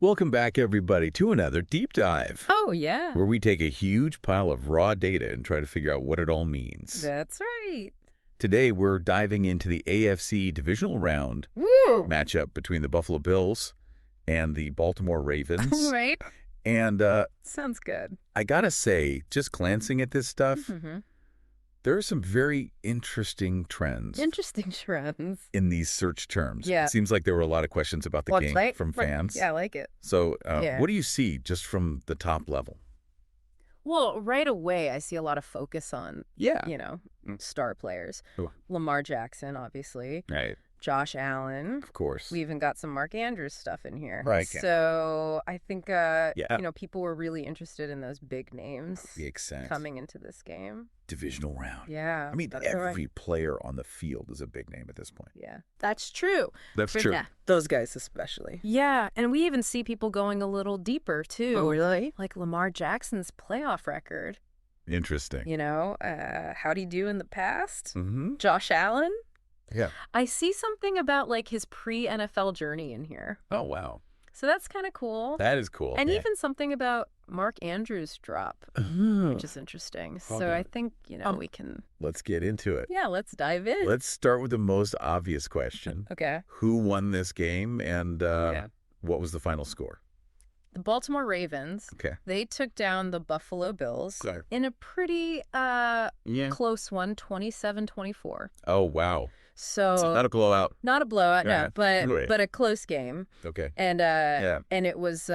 Welcome back, everybody, to another deep dive. Oh, yeah. Where we take a huge pile of raw data and try to figure out what it all means. That's right. Today, we're diving into the AFC divisional round Woo! matchup between the Buffalo Bills and the Baltimore Ravens. Right. And Sounds good. I gotta say, just glancing at this stuff, Mm-hmm. there are some very interesting trends Interesting trends. in these search terms. Yeah. It seems like there were a lot of questions about the game from fans. Yeah, I like it. So Yeah. what do you see just from the top level? Well, right away, I see a lot of focus on, Yeah. star players. Who? Lamar Jackson, obviously. Right. Josh Allen. Of course. We even got some Mark Andrews stuff in here. Right. So I think, Yeah. people were really interested in those big names Makes sense. coming into this game. Divisional round. Yeah. I mean, that's right. every player on the field is a big name at this point. Yeah. That's true. That's For- true. Yeah. Those guys especially. Yeah, and we even see people going a little deeper, too. Oh, really? Like Lamar Jackson's playoff record. Interesting. How'd he do in the past? Mm-hmm. Josh Allen? Yeah. I see something about, like, his pre-NFL journey in here. Oh, wow. So that's kind of cool. That is cool. And Yeah. even something about Mark Andrews' drop, Oh. which is interesting. So Okay. I think, we can... Let's get into it. Yeah, let's dive in. Let's start with the most obvious question. Okay. Who won this game and Yeah. what was the final score? The Baltimore Ravens, Okay. they took down the Buffalo Bills Okay. in a pretty Yeah. close one, 27-24. Oh, wow. So Not a blowout. not a blowout, Yeah. no, but Right. but a close game, Okay. and Yeah. and it was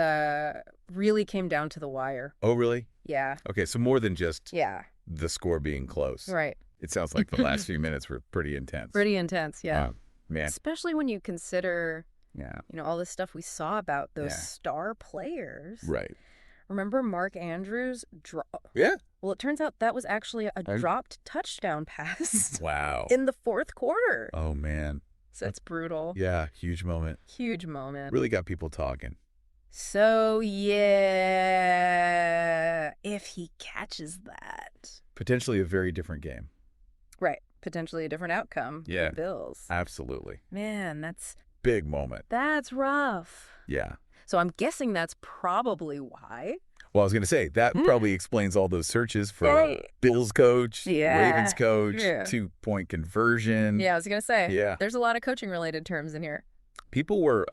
really came down to the wire. Oh, really? Yeah, Okay, so more than just yeah, the score being close. right. It sounds like the last few minutes were pretty intense. Pretty intense, yeah. Wow. Man. Especially when you consider, Yeah. all this stuff we saw about those Yeah. star players. Right. Remember Mark Andrews? Yeah. Well, it turns out that was actually a I- dropped touchdown pass Wow. in the fourth quarter. Oh, man. So it's brutal. Yeah, huge moment. Huge moment. Really got people talking. So, yeah, if he catches that. Potentially a very different game. Right. Potentially a different outcome Yeah. for the Bills. Absolutely. Man, that's Big moment. rough. Yeah. So I'm guessing that's probably why. Well, I was going to say, that probably explains all those searches for Right. Bills coach, Yeah. Ravens coach, Yeah. 2-point conversion. Yeah, I was going to say. Yeah. There's a lot of coaching related terms in here. People were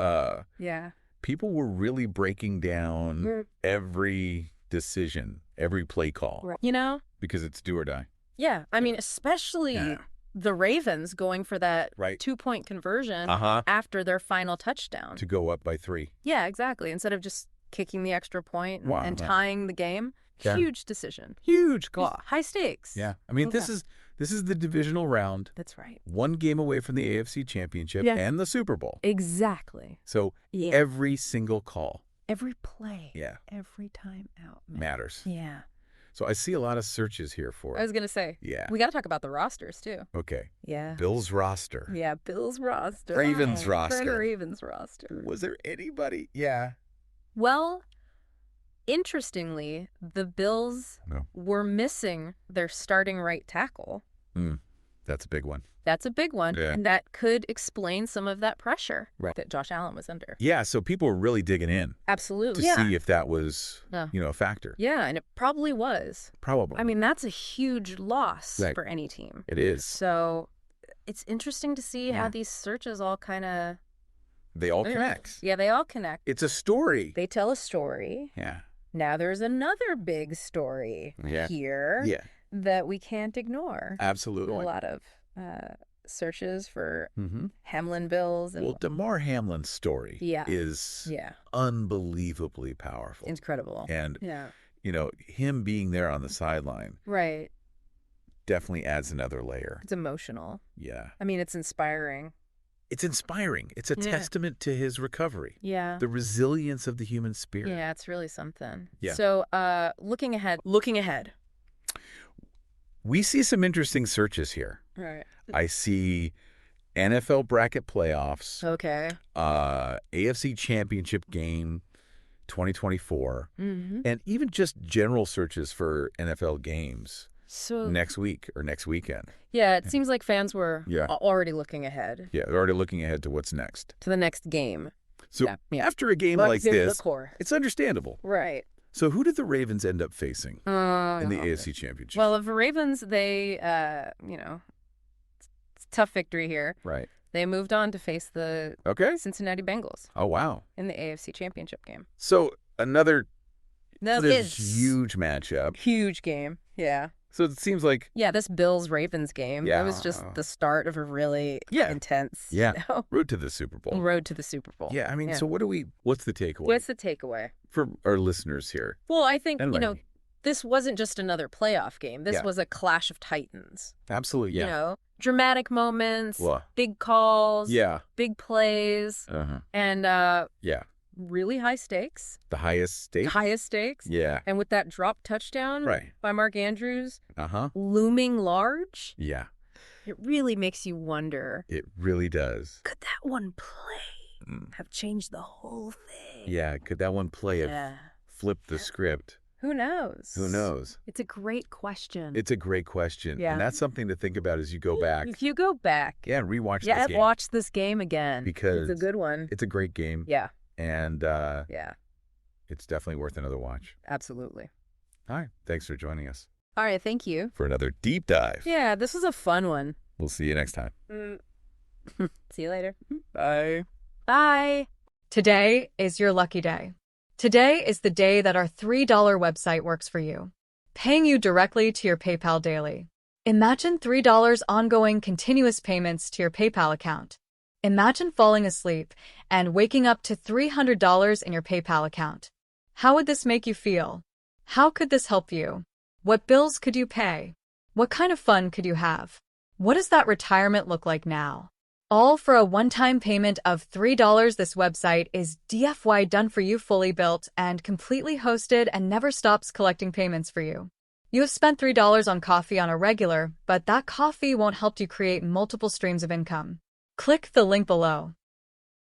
Yeah. really breaking down Mm. every decision, every play call, Right. because it's do or die. Yeah. I mean, especially Yeah. the Ravens going for that Right. 2-point conversion Uh-huh. after their final touchdown. To go up by 3. Yeah, exactly. Instead of just kicking the extra point Wow. and tying the game. Yeah. Huge decision. Huge call. High stakes. Yeah. I mean, this is the divisional round. That's right. One game away from the AFC Championship Yeah. and the Super Bowl. Exactly. So Yeah. every single call Every play. Yeah. Every time out. matters. Yeah. So I see a lot of searches here for I was going to say, Yeah. we got to talk about the rosters too. Okay. Yeah. Bills roster. Yeah, Bills roster. Ravens Oh, roster. Ravens roster. Was there anybody? Yeah. Well, interestingly, the Bills No. were missing their starting right tackle. That's a big one. That's a big one. Yeah. And that could explain some of that pressure Right. that Josh Allen was under. Yeah, so people were really digging in Absolutely. to Yeah. see if that was, Yeah. a factor. Yeah, and it probably was. Probably. I mean, that's a huge loss Right. for any team. It is. So it's interesting to see Yeah. how these searches all kind of... They all connect. Yeah, they all connect. It's a story. They tell a story. Yeah. Now there's another big story Yeah. here Yeah. that we can't ignore. Absolutely. A lot of searches for Mm-hmm. Hamlin Bills. And Well, DeMar Hamlin's story Yeah. is yeah, unbelievably powerful. incredible. And, Yeah, him being there on the sideline right. definitely adds another layer. It's emotional. Yeah. I mean, it's inspiring. It's inspiring. It's a Yeah. testament to his recovery, Yeah. the resilience of the human spirit. Yeah, it's really something. Yeah. So, looking ahead. We see some interesting searches here. Right. I see NFL bracket playoffs, Okay. AFC Championship game 2024, Mm-hmm. and even just general searches for NFL games So, next week or next weekend. yeah, it seems like fans were Yeah. already looking ahead Yeah, they're already looking ahead to what's next. to the next game. So Yeah. after a game Bucks like him to the this, core. it's understandable. Right. So who did the Ravens end up facing in the AFC Championship? Well, the Ravens, they, it's a tough victory here. Right. They moved on to face the Cincinnati Bengals. Oh, wow. In the AFC Championship game. So another This huge matchup. Huge game, yeah. So it seems like... Yeah, this Bills-Ravens game, that was just the start of a really intense... road to the Super Bowl. Road to the Super Bowl. Yeah, I mean, so what's the takeaway? What's the takeaway? For our listeners here. Well, I think, this wasn't just another playoff game. This was a clash of titans. Absolutely, yeah. You know, dramatic moments, big calls, big plays, and really high stakes. The highest stakes? Highest stakes. Yeah. And with that drop touchdown by Mark Andrews looming large. Yeah. It really makes you wonder. It really does. Could that one play have changed the whole thing? Yeah, could that one play have flipped the script? Who knows? Who knows? It's a great question. It's a great question. Yeah. And that's something to think about as you go back. If you go back. Yeah, and rewatch this game. Yeah, watch this game again. Because it's a good one. It's a great game. Yeah. And it's definitely worth another watch. Absolutely. All right. Thanks for joining us. All right. Thank you. For another deep dive. Yeah, this was a fun one. We'll see you next time. See you later. Bye. Bye. Today is your lucky day. Today is the day that our $3 website works for you, paying you directly to your PayPal daily. Imagine $3 ongoing continuous payments to your PayPal account. Imagine falling asleep and waking up to $300 in your PayPal account. How would this make you feel? How could this help you? What bills could you pay? What kind of fun could you have? What does that retirement look like now? All for a one-time payment of $3. This website is DFY done for you, fully built and completely hosted, and never stops collecting payments for you. You have spent $3 on coffee on a regular, but that coffee won't help you create multiple streams of income. Click the link below.